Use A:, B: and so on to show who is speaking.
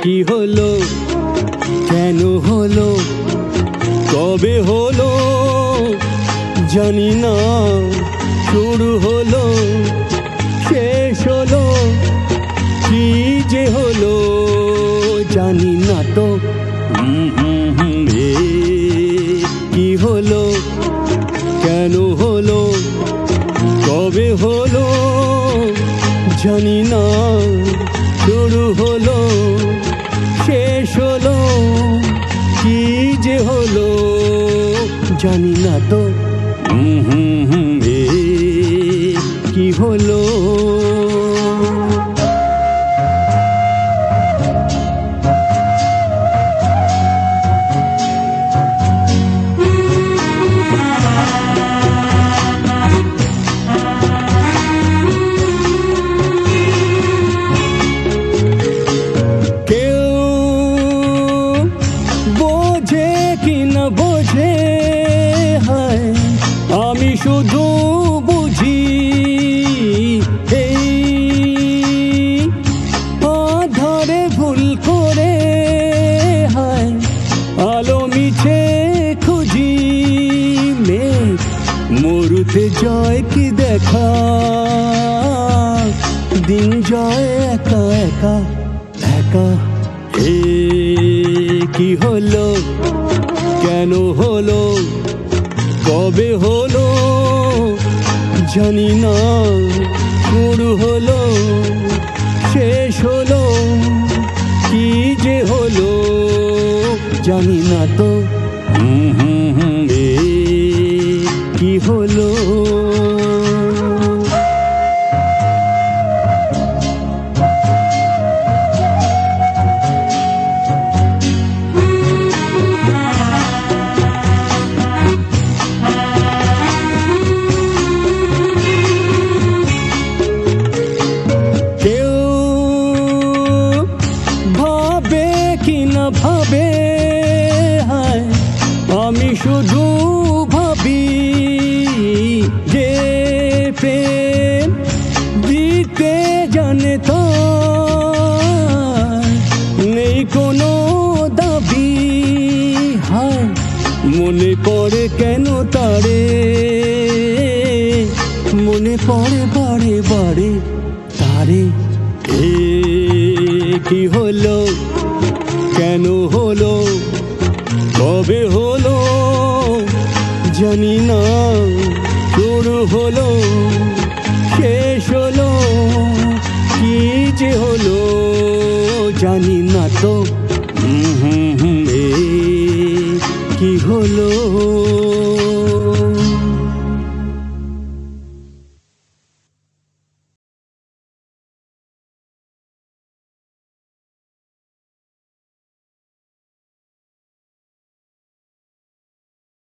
A: কি হলো, কেন হলো, কবে হলো জানি না। শুরু হলো, শেষ হলো, কি যে হলো জানি না তো। কি হলো, কেন হলো, কবে হলো জানি না। শুরু হলো, শেষ হলো, কি যে হলো জানি না তো। কি হলো। বোঝে হয় আমি শুধু বুঝি, এই আধারে ভুল করে হয় আলো মিছে খুঁজি। মেঘ মরুতে জয় কি দেখা, দিন জয় একা একা একা। কি হলো, কেন হলো, কবে হলো জানি না। শুরু হলো, শেষ হলো, কি যে হলো জানি না তো। কি হলো। ভাবে হয় আমি শুধু ভাবি যে প্রেম দিতে জানে তো নেই কোনো দাবি। হয় মনে পড়ে কেন তারে, মনে পড়ে বারে বারে তারে। কি হলো, কেন হলো, কবে হলো জানি না। শুরু হলো, শেষ হলো, কি যে হলো জানি না তো। কি হলো।